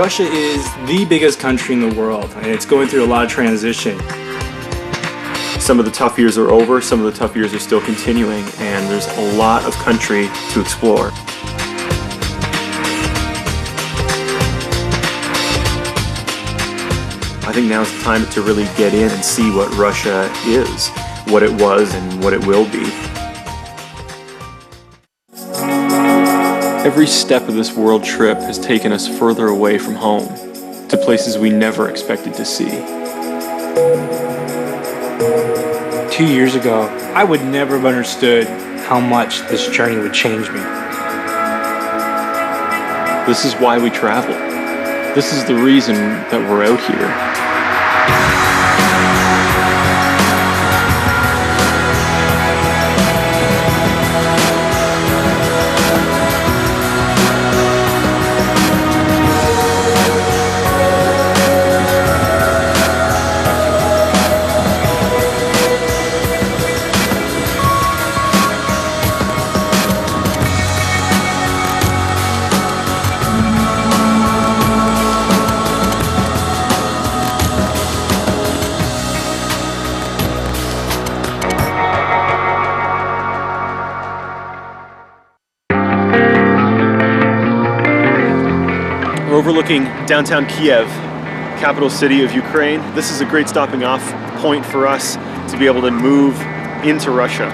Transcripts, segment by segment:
Russia is the biggest country in the world, and it's going through a lot of transition. Some of the tough years are over, some of the tough years are still continuing, and there's a lot of country to explore. I think now's the time to really get in and see what Russia is, what it was, and what it will be. Every step of this world trip has taken us further away from home, to places we never expected to see. 2 years ago, I would never have understood how much this journey would change me. This is why we travel. This is the reason that we're out here. We're overlooking downtown Kiev, capital city of Ukraine. This is a great stopping off point for us to be able to move into Russia.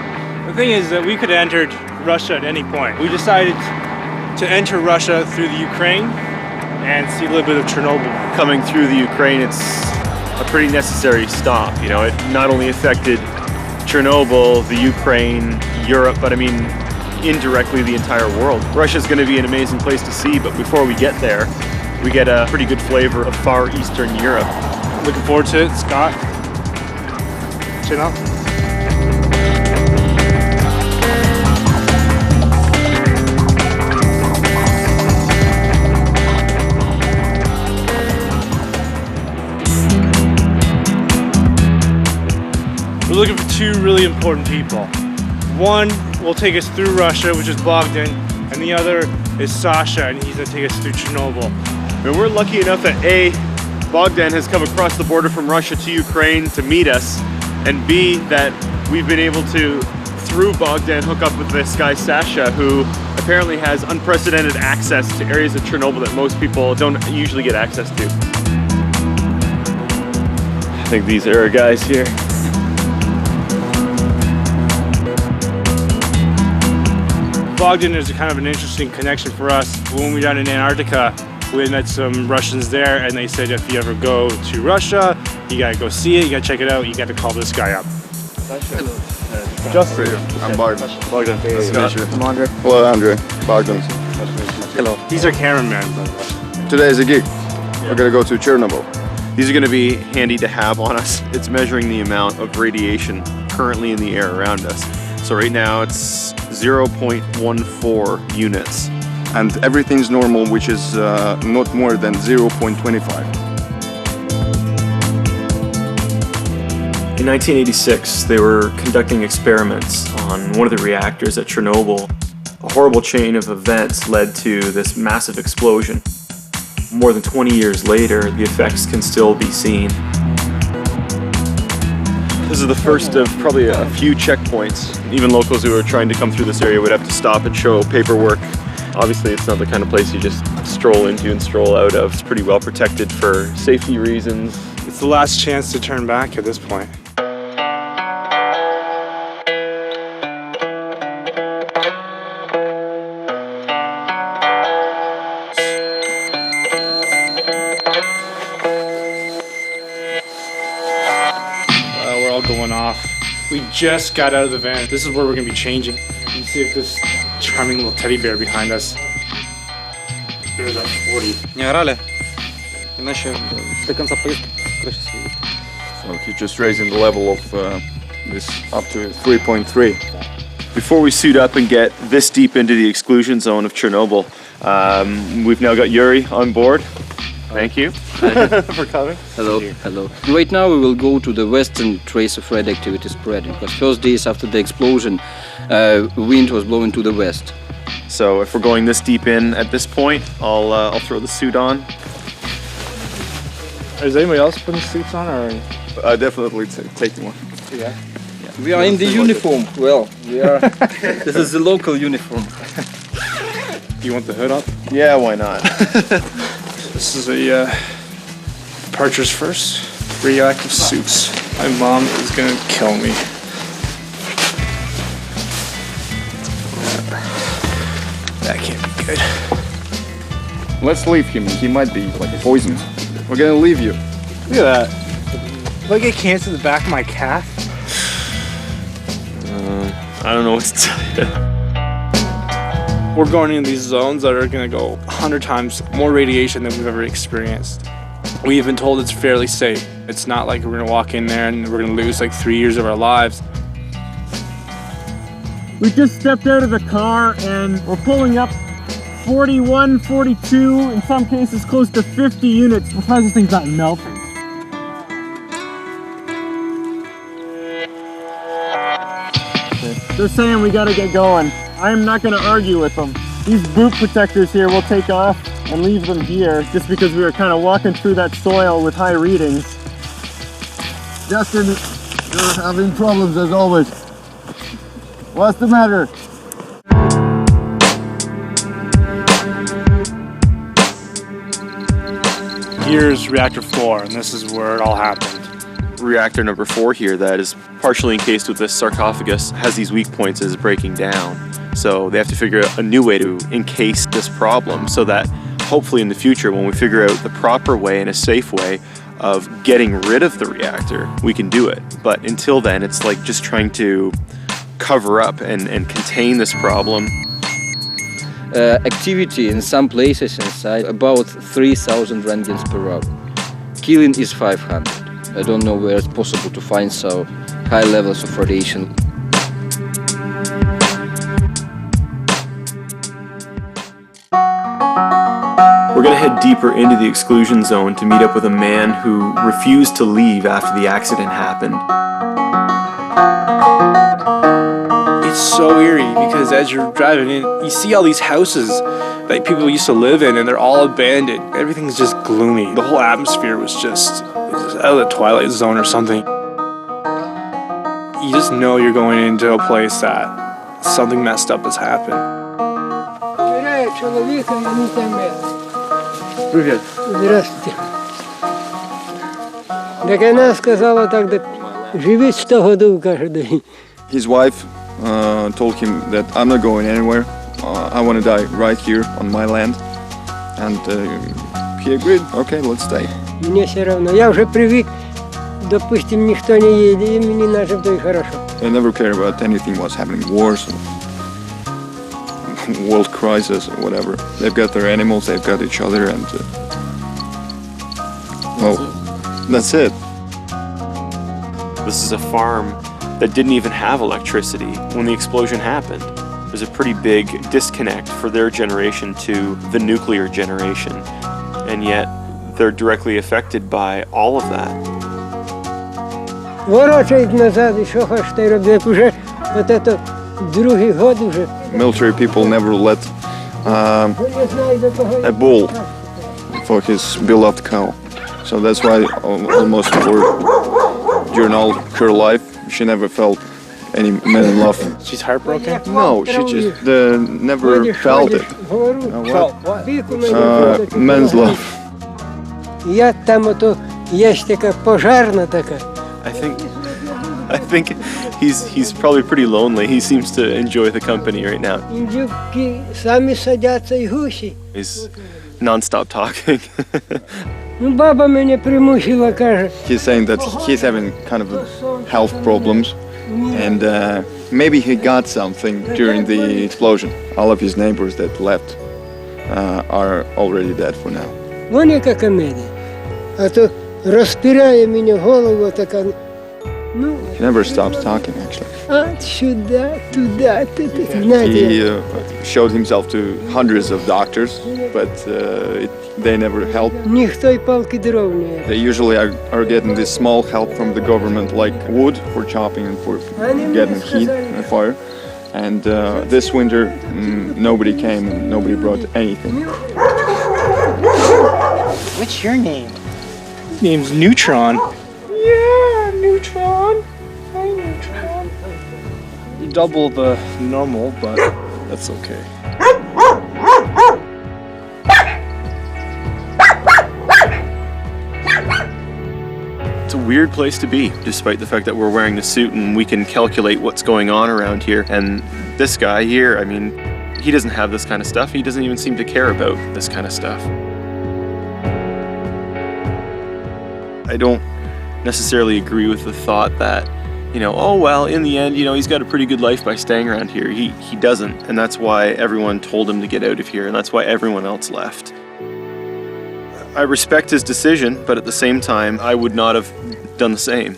The thing is that we could have entered Russia at any point. We decided to enter Russia through the Ukraine and see a little bit of Chernobyl. Coming through the Ukraine, it's a pretty necessary stop. You know, it not only affected Chernobyl, the Ukraine, Europe, but I mean, indirectly the entire world. Russia's going to be an amazing place to see, but before we get there, we get a pretty good flavor of far Eastern Europe. Looking forward to it, Scott. Chin up. We're looking for two really important people. One will take us through Russia, which is Bogdan, and the other is Sasha, and he's going to take us through Chernobyl. And we're lucky enough that A, Bogdan has come across the border from Russia to Ukraine to meet us, and B, that we've been able to, through Bogdan, hook up with this guy Sasha, who apparently has unprecedented access to areas of Chernobyl that most people don't usually get access to. I think these are our guys here. Bogdan is kind of an interesting connection for us. When we were down in Antarctica, we had met some Russians there, and they said if you ever go to Russia, you gotta go see it, you gotta check it out, you gotta call this guy up. Just for you. I'm Bogdan. Bogdan. Nice to meet you. I'm Andre. Hello, Andre. Bogdan. Hello. These are cameramen, by the way. Today is a gig. We're gonna go to Chernobyl. These are going to be handy to have on us. It's measuring the amount of radiation currently in the air around us. So right now it's 0.14 units. And everything's normal, which is not more than 0.25. In 1986, they were conducting experiments on one of the reactors at Chernobyl. A horrible chain of events led to this massive explosion. More than 20 years later, the effects can still be seen. This is the first of probably a few checkpoints. Even locals who are trying to come through this area would have to stop and show paperwork. Obviously, it's not the kind of place you just stroll into and stroll out of. It's pretty well protected for safety reasons. It's the last chance to turn back at this point. We're all going off. We just got out of the van. This is where we're going to be changing. You can see this charming little teddy bear behind us. There's our 40. Не орали, иначе до конца поездки крыша съедет. So he's just raising the level of this up to 3.3. Before we suit up and get this deep into the exclusion zone of Chernobyl, we've now got Yuri on board. Thank you for coming. Hello, hello. Right now we will go to the western trace of radioactivity spreading, because first days after the explosion, wind was blowing to the west. So if we're going this deep in at this point, I'll throw the suit on. Is anybody else putting suits on, or? Definitely taking one. Yeah. We are in the uniform. Well, we are. This is the local uniform. You want the hood up? Yeah, why not? This is a departures first. Radioactive suits. My mom is gonna kill me. That can't be good. Let's leave him. He might be like poisoned. We're gonna leave you. Look at that. Do I get cancer in the back of my calf? I don't know what to tell you. We're going into these zones that are gonna go 100 times more radiation than we've ever experienced. We've been told it's fairly safe. It's not like we're gonna walk in there and we're gonna lose like 3 years of our lives. We just stepped out of the car and we're pulling up 41, 42, in some cases close to 50 units because this thing's not melting. They're saying we gotta get going. I am not gonna argue with them. These boot protectors here will take off and leave them here just because we were kind of walking through that soil with high readings. Justin, you're having problems as always. What's the matter? Here's reactor 4, and this is where it all happened. Reactor number 4 here that is partially encased with this sarcophagus has these weak points as it's breaking down. So they have to figure out a new way to encase this problem so that hopefully in the future when we figure out the proper way and a safe way of getting rid of the reactor, we can do it. But until then, it's like just trying to cover up and contain this problem. Activity in some places inside about 3,000 rengens per hour. Killing is 500. I don't know where it's possible to find so high levels of radiation. We're going to head deeper into the exclusion zone to meet up with a man who refused to leave after the accident happened. It's so eerie because as you're driving in, you see all these houses that people used to live in and they're all abandoned. Everything's just gloomy. The whole atmosphere was just out of the Twilight Zone or something. You just know you're going into a place that something messed up has happened. Привет. Здравствуйте. Так она сказала тогда, живи 100 годов каждый день. His wife told him that I'm not going anywhere. I want to die right here on my land. And he agreed, okay, let's stay. Мне все равно. Я уже привык. Допустим, никто не едет, и мне нашим то и хорошо. They never care about anything what's happening, wars, world crisis or whatever. They've got their animals, they've got each other, and that's it. This is a farm that didn't even have electricity when the explosion happened. There's a pretty big disconnect for their generation to the nuclear generation, and yet they're directly affected by all of that. Ворочають назад, і що хочете робити, як уже от это другий год уже. Military people never let a bull for his beloved cow. So that's why almost during all her life, she never felt any man in love. She's heartbroken? No, she just never felt it. Felt what? Man's love. Я там ото є така пожарна така. I think he's probably pretty lonely. He seems to enjoy the company right now. Індюки самі садяться і гусі. He's non-stop talking. Ну, баба мене примусила, каже. He's saying that he's having kind of health problems, and maybe he got something during the explosion. All of his neighbors that left are already dead for now. Вон яка комедія. А то розпирає мені голову така. Ну, He never stops talking, actually. а сюди, туди, знаєте. He showed himself to hundreds of doctors, but they never help. Ніхто й палки дров не є. They usually are getting this small help from the government, like wood for chopping and for getting heat and fire. And this winter, nobody came and nobody brought anything. What's your name? Nickname's Neutron. Yeah, Neutron. Hi, Neutron. Double the normal, but that's okay. It's a weird place to be, despite the fact that we're wearing the suit and we can calculate what's going on around here. And this guy here, I mean, he doesn't have this kind of stuff. He doesn't even seem to care about this kind of stuff. I don't necessarily agree with the thought that, you know, oh well, in the end, you know, he's got a pretty good life by staying around here. He doesn't, and that's why everyone told him to get out of here, and that's why everyone else left. I respect his decision, but at the same time, I would not have done the same.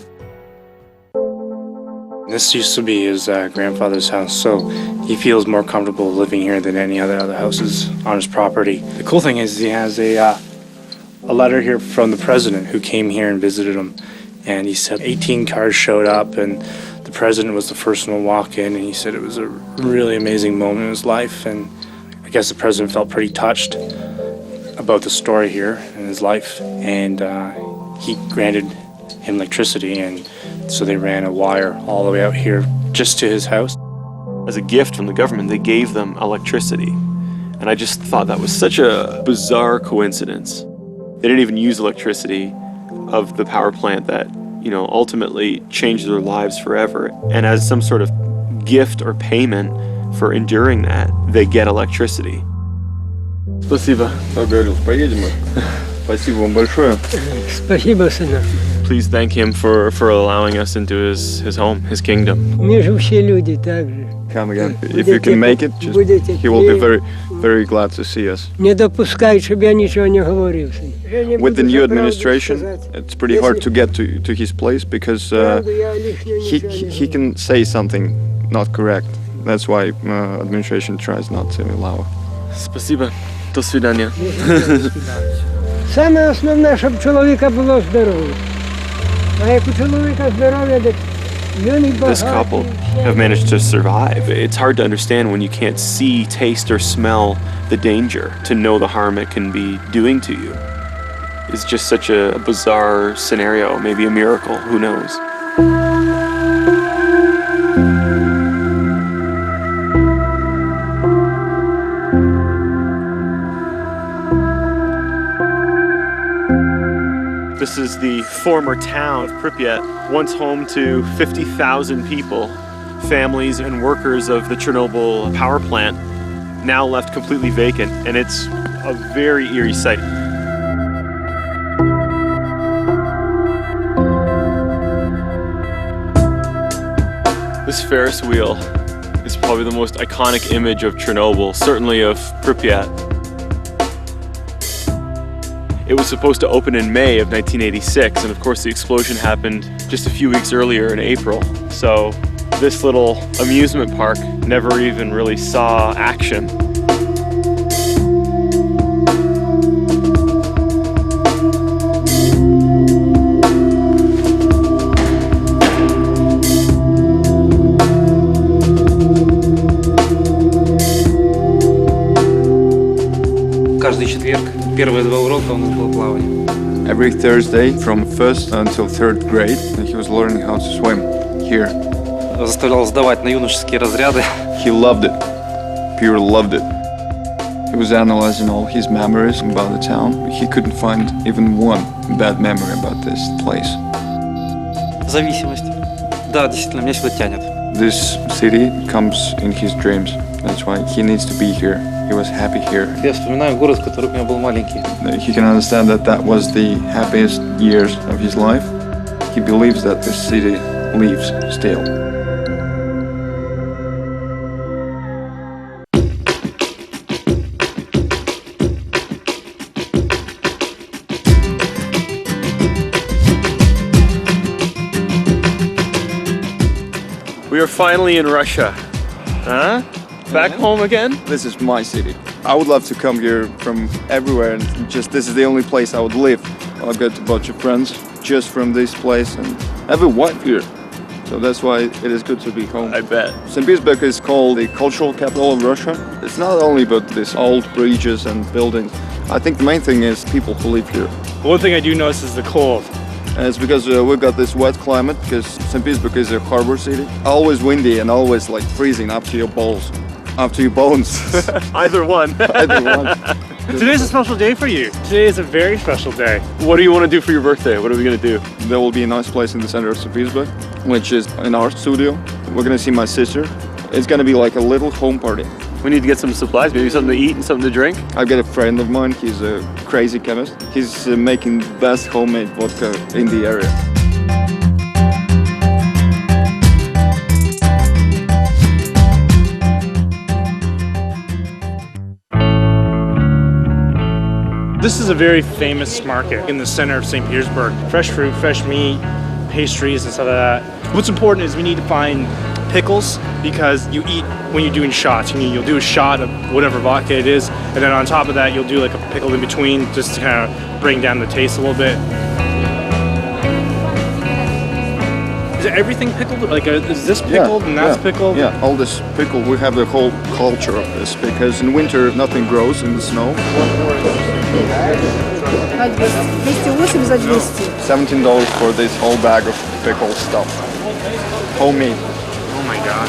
This used to be his grandfather's house, so he feels more comfortable living here than any other houses on his property. The cool thing is he has a letter here from the president who came here and visited him, and he said 18 cars showed up and the president was the first one to walk in, and he said it was a really amazing moment in his life, and I guess the president felt pretty touched about the story here in his life, and he granted him electricity, and so they ran a wire all the way out here just to his house. As a gift from the government, they gave them electricity, and I just thought that was such a bizarre coincidence. They didn't even use electricity of the power plant that, you know, ultimately changed their lives forever. And as some sort of gift or payment for enduring that, they get electricity. Спасибо. Поговорил, поедем мы. Спасибо вам большое. Спасибо, сынок. Please thank him for allowing us into his home, his kingdom. Мы же все люди так же. Come again. If you can make it, just, he will be very, very glad to see us. Не допускай, чтобы я ничего не говорил. With the new administration, it's pretty hard to get to his place because he can say something not correct. That's why administration tries not to allow. Спасибо. До свидания. Саме основне, щоб чоловіка було здоров'я. А як у чоловіка здоров'я, так він і багатий. This couple have managed to survive. It's hard to understand when you can't see, taste, or smell the danger, to know the harm it can be doing to you. It's just such a bizarre scenario, maybe a miracle, who knows. This is the former town of Pripyat, once home to 50,000 people, families and workers of the Chernobyl power plant, now left completely vacant, and it's a very eerie sight. This Ferris wheel is probably the most iconic image of Chernobyl, certainly of Pripyat. It was supposed to open in May of 1986, and of course the explosion happened just a few weeks earlier in April. So this little amusement park never even really saw action. Каждый четверг первые 2 урока у нас было плавание. Every Thursday, from 1st until 3rd grade, he was learning how to swim here. Заставлял сдавать на юношеские разряды. He loved it, pure loved it. He was analyzing all his memories about the town. He couldn't find even one bad memory about this place. Зависимость. Да, действительно, меня сюда тянет. This city comes in his dreams. That's why he needs to be here. He was happy here. Я вспоминаю город, в котором я был маленький. He can understand that that was the happiest years of his life. He believes that this city lives still. We are finally in Russia. Huh? Back home again? This is my city. I would love to come here from everywhere, and just this is the only place I would live. I've got a bunch of friends just from this place, and I have a wife here. So that's why it is good to be home. I bet. St. Petersburg is called the cultural capital of Russia. It's not only about these old bridges and buildings. I think the main thing is people who live here. One thing I do notice is the cold. And it's because we've got this wet climate, because St. Petersburg is a harbor city. Always windy and always like freezing up to your balls, up to your bones. Either one. Either one. Today's a special day for you. Today is a very special day. What do you want to do for your birthday? What are we going to do? There will be a nice place in the center of St. Petersburg, which is an art studio. We're gonna see my sister. It's gonna be like a little home party. We need to get some supplies, maybe something to eat and something to drink. I've got a friend of mine, he's a crazy chemist. He's making the best homemade vodka in the area. This is a very famous market in the center of St. Petersburg. Fresh fruit, fresh meat, pastries and stuff like that. What's important is we need to find pickles, because you eat when you're doing shots. You'll do a shot of whatever vodka it is, and then on top of that you'll do like a pickle in between, just to kind of bring down the taste a little bit. Is everything pickled? Like, is this pickled and that's pickled? Yeah, all this pickled. We have the whole culture of this, because in winter nothing grows in the snow. $17 for this whole bag of pickled stuff. Homemade. Oh my god.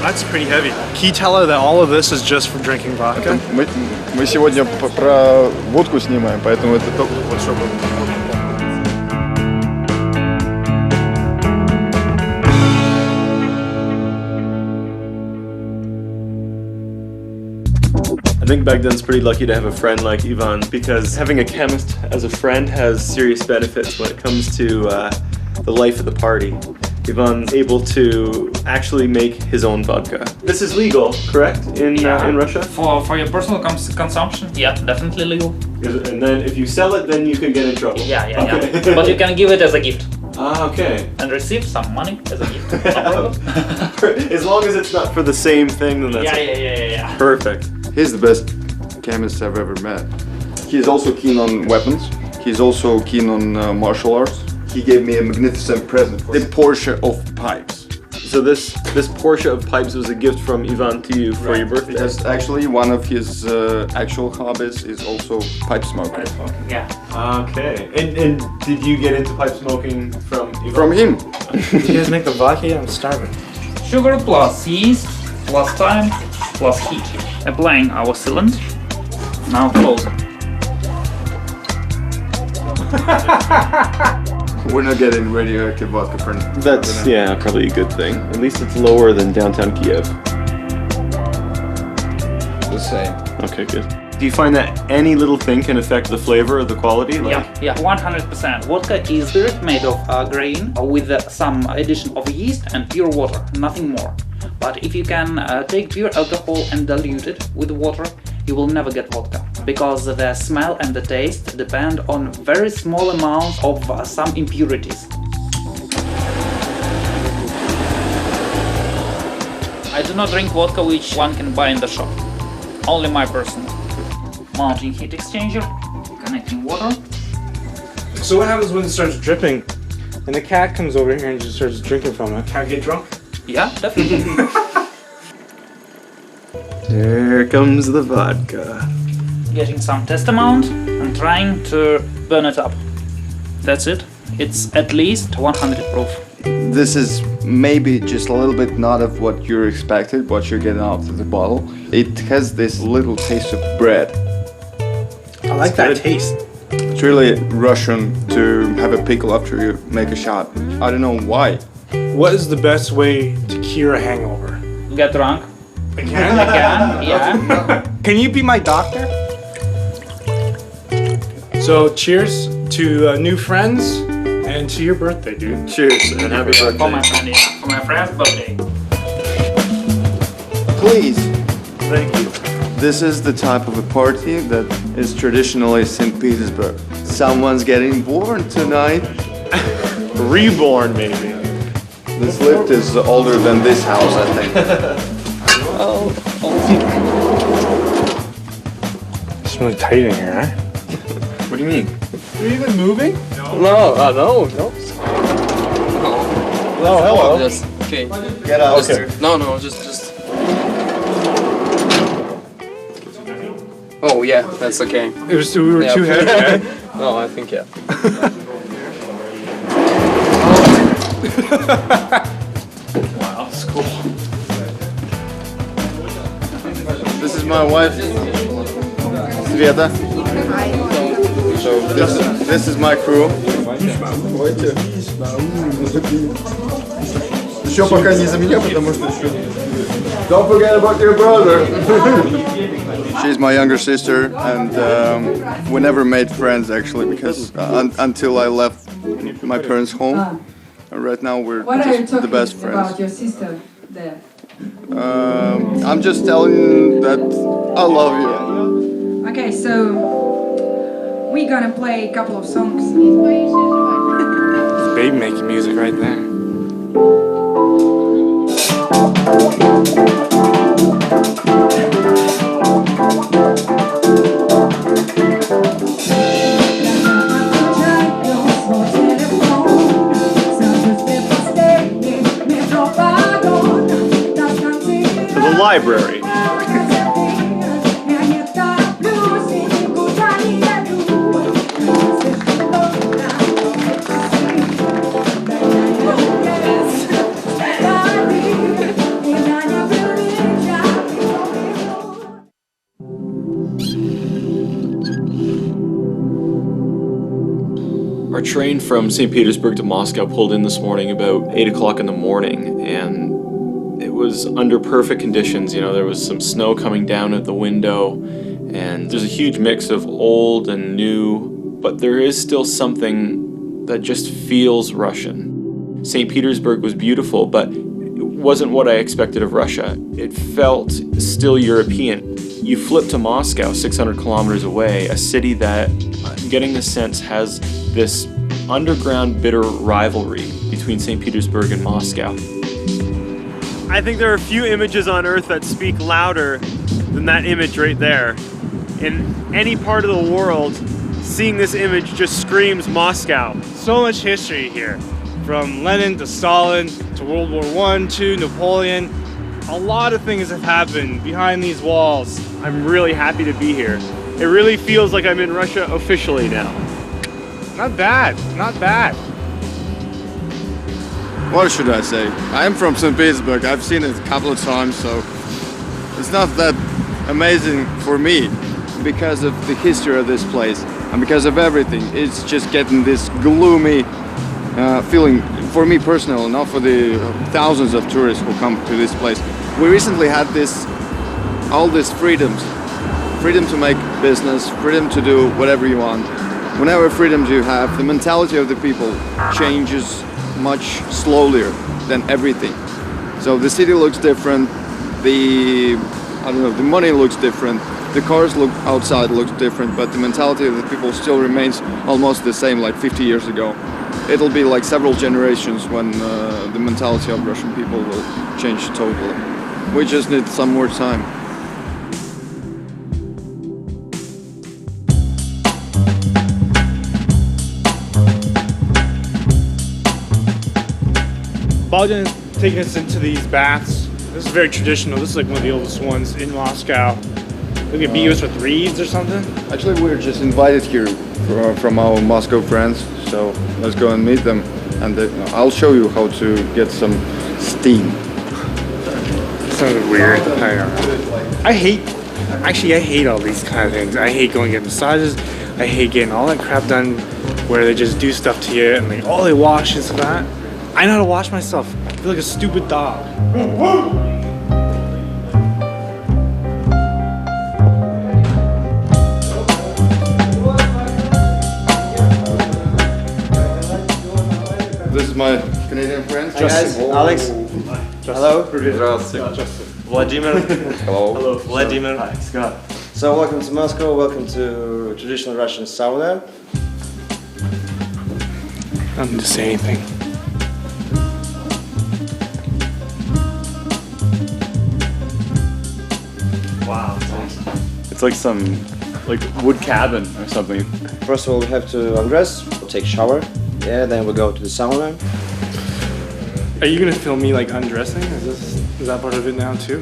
That's pretty heavy. Can you tell her that all of this is just for drinking vodka? Мы сегодня про водку снимаем, поэтому это только вот чтобы. I think Bagdan's pretty lucky to have a friend like Ivan, because having a chemist as a friend has serious benefits when it comes to the life of the party. Ivan's able to actually make his own vodka. This is legal, correct, in Russia? For your personal consumption, yeah, definitely legal. And then if you sell it, then you can get in trouble. Yeah. But you can give it as a gift. Ah, okay. And receive some money as a gift. No problem. As long as it's not for the same thing, then that's Yeah. perfect. He's the best chemist I've ever met. He's also keen on weapons. He's also keen on martial arts. He gave me a magnificent present, the Porsche of pipes. So this Porsche of pipes was a gift from Ivan to you for your birthday? Because actually one of his actual hobbies is also pipe smoking. Yeah. Okay. And did you get into pipe smoking from Ivan? From him. You guys make the vodka? I'm starving. Sugar plus yeast plus time plus heat. Applying our sealant. Now closing. We're not getting radioactive vodka for now. That's, probably a good thing. At least it's lower than downtown Kiev. The same. Okay, good. Do you find that any little thing can affect the flavor or the quality? Yeah, 100%. Vodka is spirit made of grain with some addition of yeast and pure water, nothing more. But if you can take pure alcohol and dilute it with water, you will never get vodka, because the smell and the taste depend on very small amounts of some impurities. I do not drink vodka which one can buy in the shop. Only my personal. Mounting heat exchanger, connecting water. So what happens when it starts dripping and the cat comes over here and just starts drinking from it? Can I get drunk? Yeah, definitely. There comes the vodka. Getting some test amount and trying to burn it up. That's it. It's at least 100 proof. This is maybe just a little bit not of what you're expected, what you're getting out of the bottle. It has this little taste of bread. I like that taste. It's really Russian to have a pickle after you make a shot. I don't know why. What is the best way to cure a hangover? Get drunk. Again? Yeah. Can you be my doctor? So cheers to new friends and to your birthday, dude. Cheers and happy birthday. For my friend, yeah. For my friend's birthday. Please. Thank you. This is the type of a party that is traditionally St. Petersburg. Someone's getting born tonight. Reborn, maybe. This lift is older than this house, I think. It's really tight in here, huh? What do you mean? Are you even moving? No. Oh, hello. Just, okay. Get out. Okay. No, just. Oh yeah, that's okay. We were too heavy, right? No, I think yeah. Wow, that's cool. This is my wife, Sveta. So this is my crew. Еще пока не за меня, потому что еще. Don't forget about your brother. She's my younger sister, and we never made friends actually because until I left my parents' home. Right now we're just the best friends. What are you talking about your sister there? I'm just telling that I love you. Okay, so we're gonna play a couple of songs. It's baby making music right there. The library. Our train from St. Petersburg to Moscow pulled in this morning about 8 o'clock in the morning, and it was under perfect conditions. You know, there was some snow coming down at the window, and there's a huge mix of old and new, but there is still something that just feels Russian. St. Petersburg was beautiful, but it wasn't what I expected of Russia. It felt still European. You flip to Moscow, 600 kilometers away, a city that, I'm getting the sense, has this underground bitter rivalry between St. Petersburg and Moscow. I think there are a few images on Earth that speak louder than that image right there. In any part of the world, seeing this image just screams Moscow. So much history here, from Lenin to Stalin to World War I, II, Napoleon. A lot of things have happened behind these walls. I'm really happy to be here. It really feels like I'm in Russia officially now. Not bad, not bad. What should I say? I'm from St. Petersburg. I've seen it a couple of times, so it's not that amazing for me because of the history of this place and because of everything. It's just getting this gloomy feeling for me personally, not for the thousands of tourists who come to this place. We recently had all these freedoms. Freedom to make business, freedom to do whatever you want. Whenever freedoms you have, the mentality of the people changes much slower than everything. So the city looks different, the money looks different, the cars look outside looks different, but the mentality of the people still remains almost the same like 50 years ago. It'll be like several generations when the mentality of Russian people will change totally. We just need some more time. Bogdan is taking us into these baths. This is very traditional. This is like one of the oldest ones in Moscow. We can be used with reeds or something. Actually, we're just invited here from our Moscow friends, so let's go and meet them. And I'll show you how to get some steam. Sounded weird. I hate all these kind of things. I hate going to get massages. I hate getting all that crap done where they just do stuff to you and they wash and stuff like that. I know how to wash myself. I feel like a stupid dog. This is my Canadian friend, Justin. Alex. Hello. Justin. Vladimir. Hello. Vladimir. Hi, Scott. So welcome to Moscow. Welcome to traditional Russian sauna. I don't need to say anything. Wow. It's like some wood cabin or something. First of all, we have to undress. We'll take a shower. Yeah. Then we'll go to the sauna. Are you gonna film me like undressing? Is that part of it now too?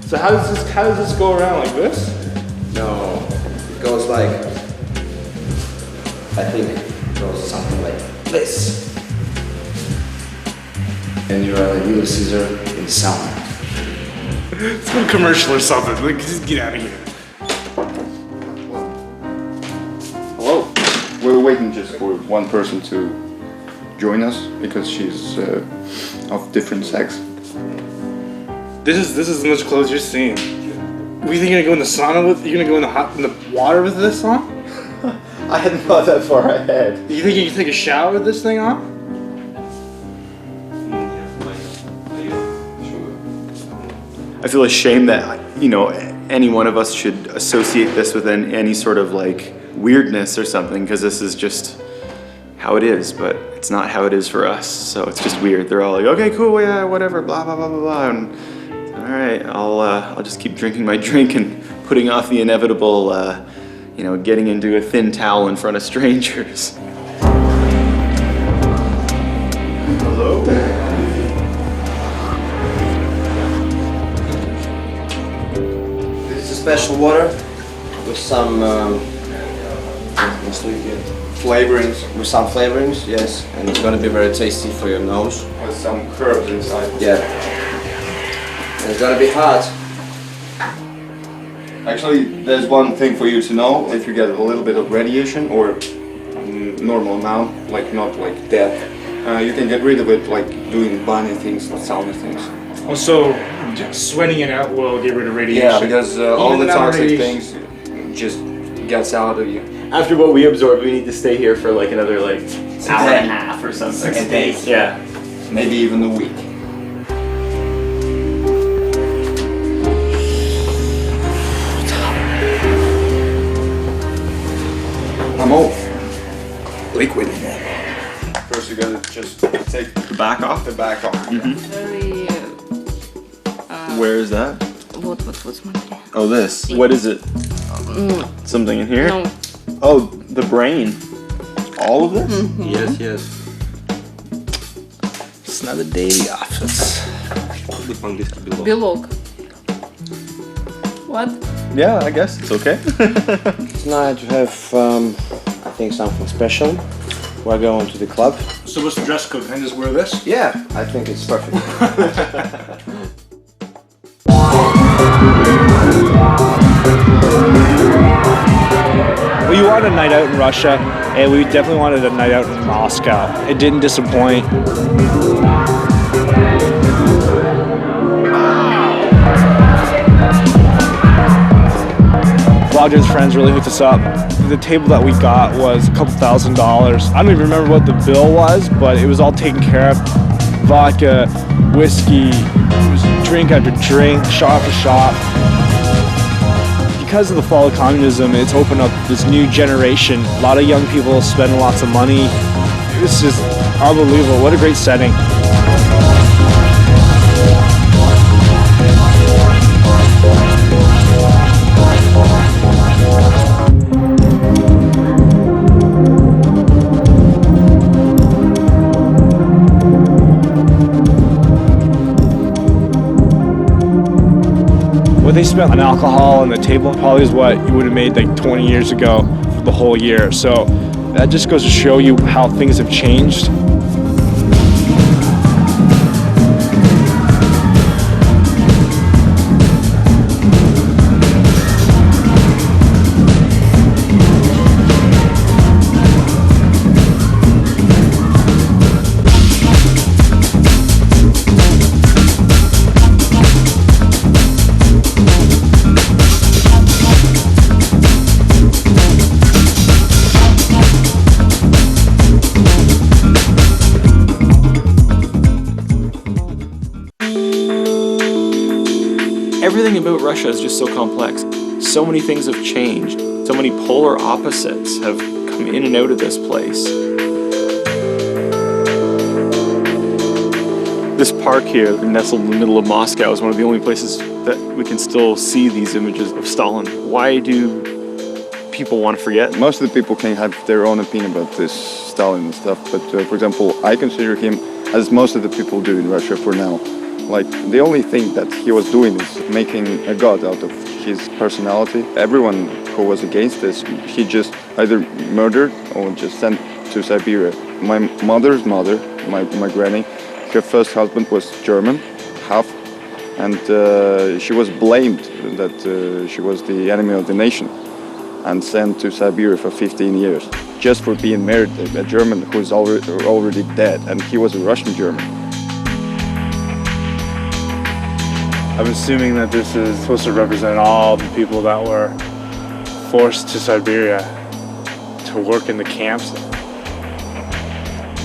So how does this go around like this? No. It goes like I think it goes something like this. And you are like Little Caesar in summer. It's a commercial or something. Like, just get out of here. Hello. We're waiting just for one person to join us because she's of different sex. This is as much clothes you're seeing. What, you think you're gonna go in the sauna with? You're gonna go in the water with this on? I hadn't thought that far ahead. You think you can take a shower with this thing on? I feel ashamed that, you know, any one of us should associate this with any sort of like weirdness or something, because this is just how it is, but it's not how it is for us. So it's just weird. They're all like, okay, cool, yeah, whatever, blah, blah, blah, blah, blah. And all right, I'll just keep drinking my drink and putting off the inevitable, you know, getting into a thin towel in front of strangers. Hello? This is special water with some flavorings. With some flavorings, yes, and it's gonna be very tasty for your nose. With some herbs inside. Yeah. And it's gonna be hot. Actually, there's one thing for you to know. If you get a little bit of radiation or normal amount, like not like death, you can get rid of it like doing bunny things, sauna things. Also, sweating it out will get rid of radiation. Yeah, because all the toxic things just gets out of you. After what we absorbed, we need to stay here for like another like hour and a half or something. 6 days. Yeah. Maybe even a week. I'm off. Liquid in there. First you gotta just take The back off? the back off. Very, Where is that? вот, смотри. Oh, this. What is it? Something in here? No. Oh, the brain. All of this? Yes, yes. It's not a daily office. По-английски белок. Белок. What? Yeah, I guess it's okay. Tonight we have, I think, something special. We're going to the club. So what's the dress code? Can I just wear this? Yeah, I think it's perfect. Well, you wanted a night out in Russia, and we definitely wanted a night out in Moscow. It didn't disappoint. Bogdan's friends really hooked us up. The table that we got was a couple $1,000s. I don't even remember what the bill was, but it was all taken care of. Vodka, whiskey, it was drink after drink, shot after shot. Because of the fall of communism, it's opened up this new generation. A lot of young people spending lots of money. It's just unbelievable. What a great setting. What they spent on alcohol and the table probably is what you would have made like 20 years ago for the whole year. So that just goes to show you how things have changed. Everything about Russia is just so complex. So many things have changed. So many polar opposites have come in and out of this place. This park here, nestled in the middle of Moscow, is one of the only places that we can still see these images of Stalin. Why do people want to forget? Most of the people can have their own opinion about this Stalin and stuff, but for example, I consider him, as most of the people do in Russia for now, Like, the only thing that he was doing is making a god out of his personality. Everyone who was against this, he just either murdered or just sent to Siberia. My mother's mother, my granny, her first husband was German, half, and she was blamed that she was the enemy of the nation and sent to Siberia for 15 years just for being married to a German who's already dead, and he was a Russian German. I'm assuming that this is supposed to represent all the people that were forced to Siberia to work in the camps.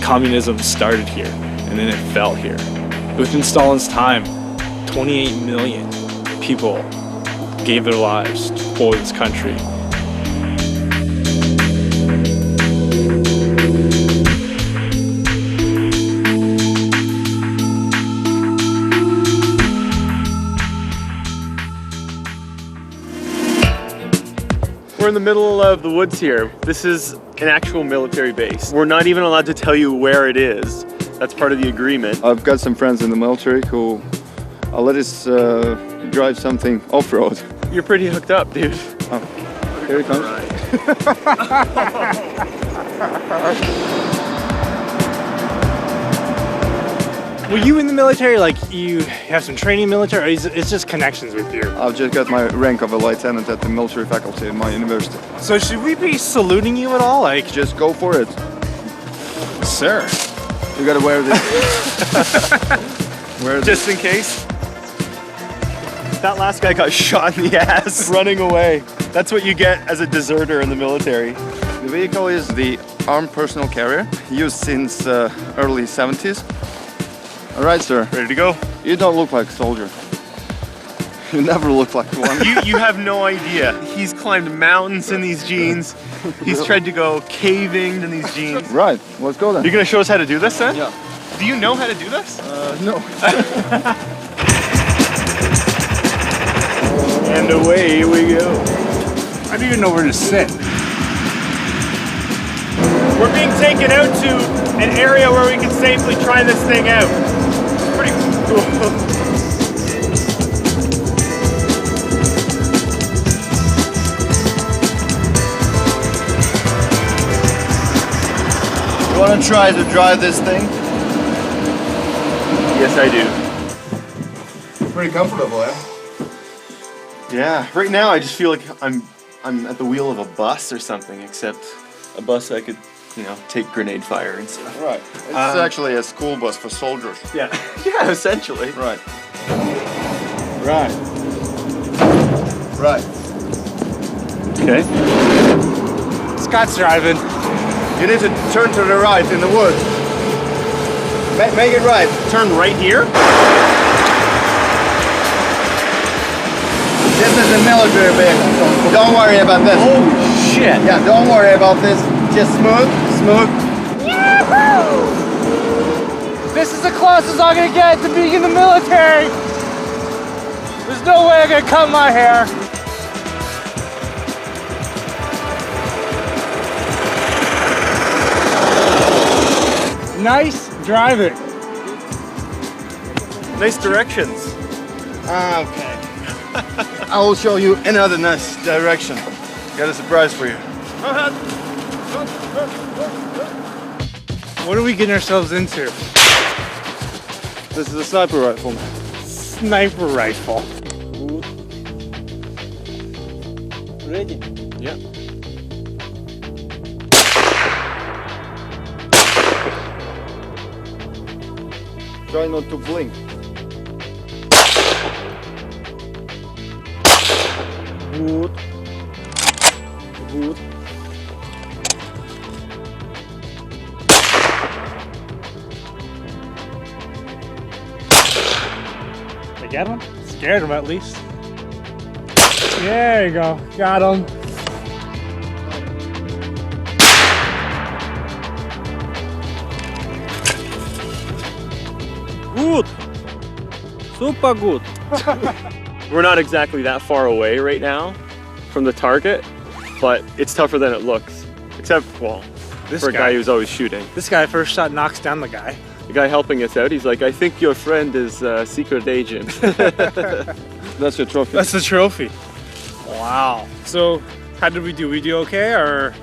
Communism started here, and then it fell here. Within Stalin's time, 28 million people gave their lives for this country. We're in the middle of the woods here. This is an actual military base. We're not even allowed to tell you where it is. That's part of the agreement. I've got some friends in the military who let us drive something off-road. You're pretty hooked up, dude. Oh, here it comes. Were you in the military? Like, you have some training in the military, or it's just connections with you? I've just got my rank of a lieutenant at the military faculty in my university. So should we be saluting you at all? Like, just go for it. Sir. You gotta wear this. Just in case. That last guy got shot in the ass running away. That's what you get as a deserter in the military. The vehicle is the armed personal carrier, used since early 70s. All right, sir. Ready to go? You don't look like a soldier. You never look like one. You have no idea. He's climbed mountains in these jeans. He's tried to go caving in these jeans. Right, let's go then. You're gonna show us how to do this then? Yeah. Do you know how to do this? No. And away we go. I don't even know where to sit. We're being taken out to an area where we can safely try this thing out. It's pretty cool. You want to try to drive this thing? Yes, I do. Pretty comfortable, eh? Yeah, right now I just feel like I'm at the wheel of a bus or something, except a bus I could, take grenade fire and stuff. Right. It's actually a school bus for soldiers. Yeah. Yeah, essentially. Right. Right. Right. Okay. Scott's driving. You need to turn to the right in the woods. Make it right. Turn right here? This is a military vehicle, so don't worry about this. Holy shit. Yeah, don't worry about this. Just smooth. Yahoo! This is the closest I'm gonna get to being in the military. There's no way I'm gonna cut my hair. Nice driving. Nice directions. Okay. I will show you another nice direction. Got a surprise for you. What are we getting ourselves into? This is a sniper rifle. Sniper rifle. Ready? Yeah. Try not to blink. Good. Good. I get him? Scared him at least. There you go. Got him. Good. Super good. We're not exactly that far away right now from the target, but it's tougher than it looks. Except, well, This for a guy who's always shooting. This guy first shot knocks down the guy. The guy helping us out, he's like, I think your friend is a secret agent. That's your trophy. That's the trophy. Wow. So, how did we do? We do okay, or?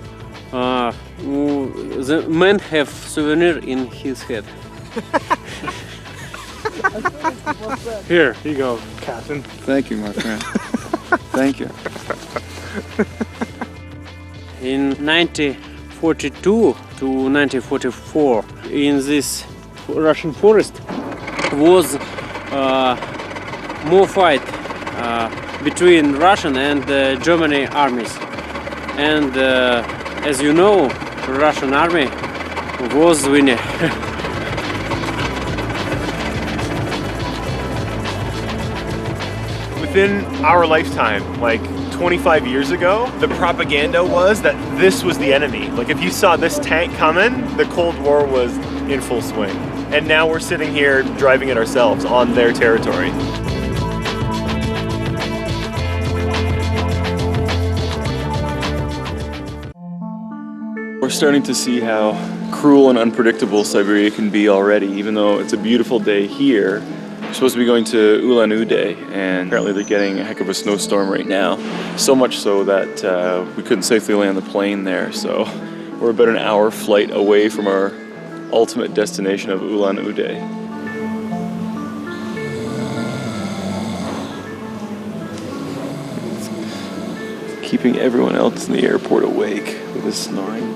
The man have souvenir in his head. Here you go, Captain. Thank you, my friend. Thank you. In 1942 to 1944, in this Russian forest was more fight between Russian and German armies. And as you know, Russian army was winning. Within our lifetime, like 25 years ago, the propaganda was that this was the enemy. Like if you saw this tank coming, the Cold War was in full swing. And now we're sitting here driving it ourselves on their territory. We're starting to see how cruel and unpredictable Siberia can be already, even though it's a beautiful day here. We're supposed to be going to Ulan-Ude, and apparently they're getting a heck of a snowstorm right now. So much so that we couldn't safely land the plane there, so we're about an hour flight away from our ultimate destination of Ulan-Ude. Keeping everyone else in the airport awake with his snoring.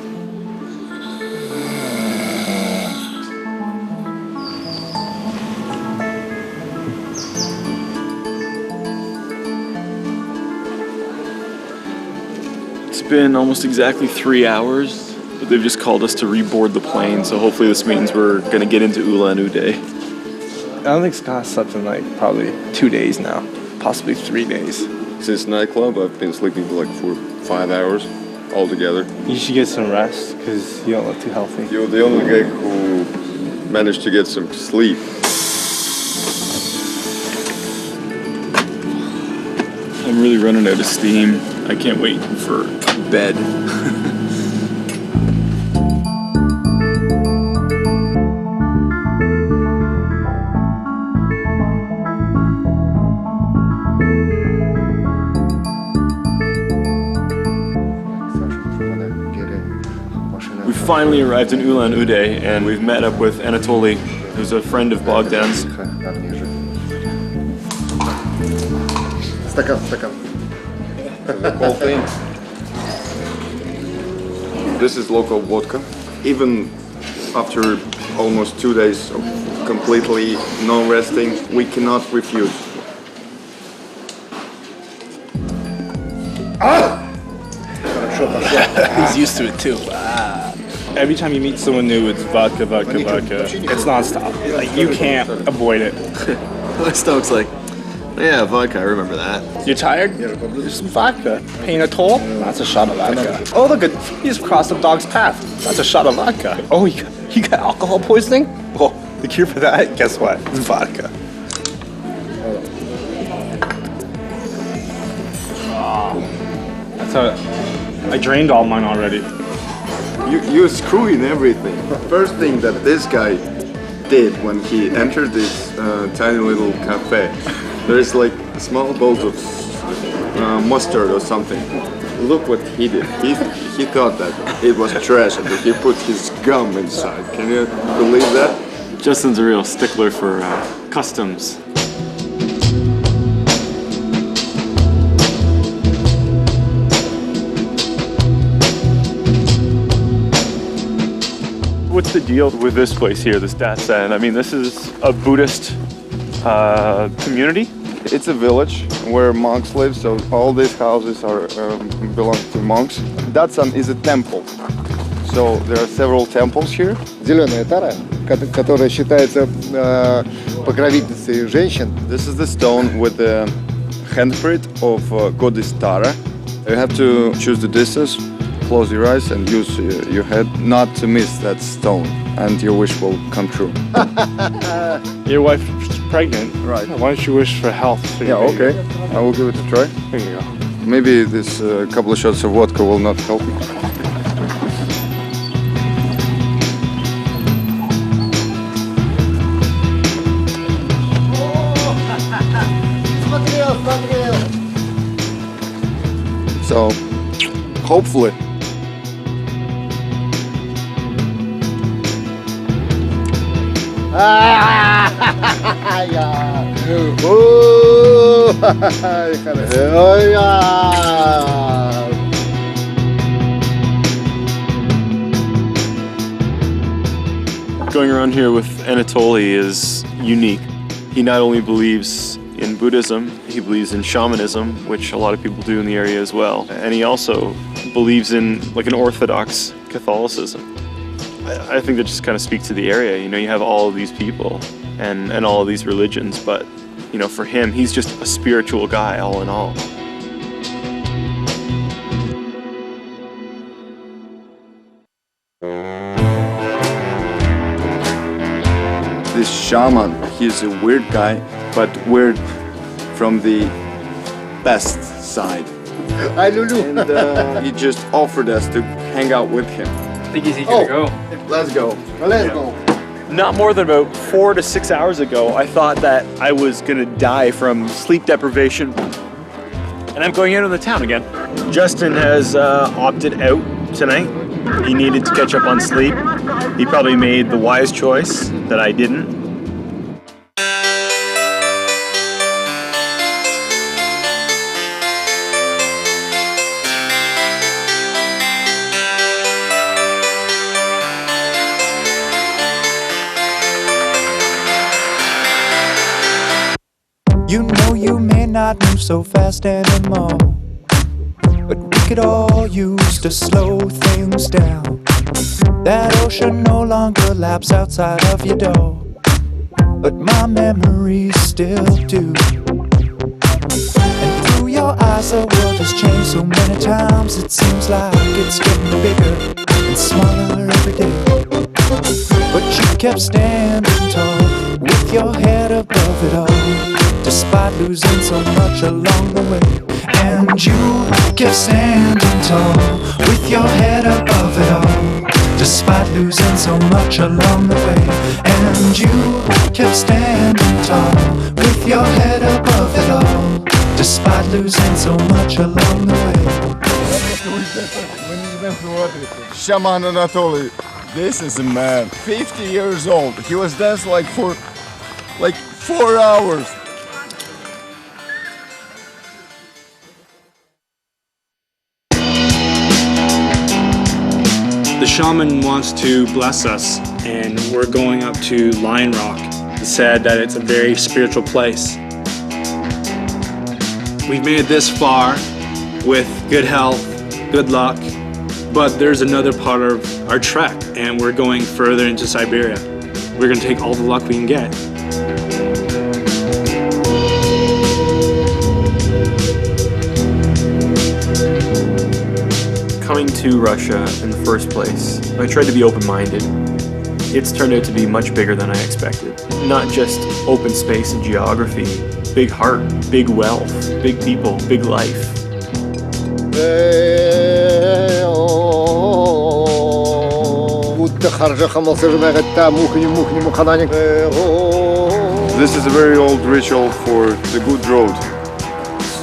It's been almost exactly 3 hours, but they've just called us to reboard the plane, so hopefully this means we're going to get into Ulan-Ude. I don't think Scott's slept in like probably 2 days now, possibly 3 days. Since nightclub, I've been sleeping for like 4 or 5 hours altogether. You should get some rest because you don't look too healthy. You're the only guy who managed to get some sleep. I'm really running out of steam. I can't wait for bed. We finally arrived in Ulan-Ude, and we've met up with Anatoly, who's a friend of Bogdan's. The whole thing. This is local vodka. Even after almost 2 days of completely no resting, we cannot refuse. He's used to it too. Every time you meet someone new, it's vodka, vodka, vodka. It's nonstop. Like you can't avoid it. My stomach's like, yeah, vodka, I remember that. You're tired? Here's some vodka. Paying a toll? That's a shot of vodka. Oh, look, he just crossed the dog's path. That's a shot of vodka. Oh, you got alcohol poisoning? Oh, the cure for that? Guess what? It's vodka. That's I drained all mine already. You're screwing everything. First thing that this guy did when he entered this tiny little cafe, there's like a small bolt of mustard or something. Look what he did. He thought that it was trash and he put his gum inside. Can you believe that? Justin's a real stickler for customs. What's the deal with this place here, this Datsan? I mean, this is a Buddhist community? It's a village where monks live, so all these houses are belong to monks. Datsan is a temple, so there are several temples here. Зеленая тара, которая считается покровительницей женщин. This is the stone with the handprint of goddess Tara. You have to choose the distance, close your eyes and use your head not to miss that stone, and your wish will come true. Your wife's pregnant. Right. Why don't you wish for health for your baby? Okay. I will give it a try. There you go. Maybe this couple of shots of vodka will not help me. So, hopefully. Going around here with Anatoly is unique. He not only believes in Buddhism, he believes in shamanism, which a lot of people do in the area as well. And he also believes in like an Orthodox Catholicism. I think that just kind of speaks to the area. You know, you have all of these people and all of these religions, but you know, for him, he's just a spiritual guy all in all. This shaman, he's a weird guy, but weird from the best side. Hi, Lulu. And he just offered us to hang out with him. I think he's gonna go. Let's go. Let's go. Not more than about 4 to 6 hours ago, I thought that I was gonna die from sleep deprivation. And I'm going out of the town again. Justin has opted out tonight. He needed to catch up on sleep. He probably made the wise choice that I didn't. You know you may not move so fast anymore, but we could all use to slow things down. That ocean no longer laps outside of your door, but my memories still do. And through your eyes the world has changed so many times, it seems like it's getting bigger and smaller every day. But you kept standing tall with your head above it all, despite losing so much along the way. And you kept standing tall with your head above it all, despite losing so much along the way. And you kept standing tall with your head above it all, despite losing so much along the way. Shaman Anatoly, this is a man, 50 years old. He was dancing like for 4 hours. The shaman wants to bless us, and we're going up to Lion Rock. He said that it's a very spiritual place. We've made it this far with good health, good luck, but there's another part of our trek, and we're going further into Siberia. We're gonna take all the luck we can get. Coming to Russia in the first place, I tried to be open-minded. It's turned out to be much bigger than I expected. Not just open space and geography, big heart, big wealth, big people, big life. This is a very old ritual for the good road,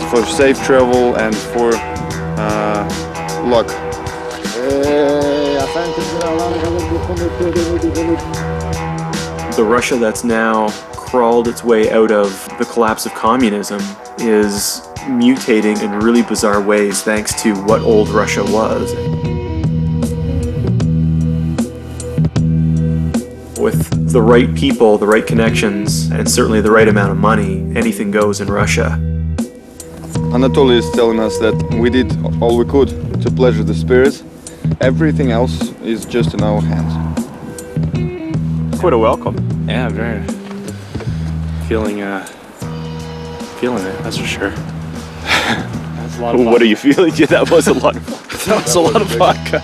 for safe travel and for luck. The Russia that's now crawled its way out of the collapse of communism is mutating in really bizarre ways thanks to what old Russia was. With the right people, the right connections, and certainly the right amount of money, anything goes in Russia. Anatoly is telling us that we did all we could to pleasure the spirits. Everything else is just in our hands. Quite a welcome. Yeah, very feeling it, that's for sure. That's a lot of What are you feeling? Yeah, that was a lot of vodka.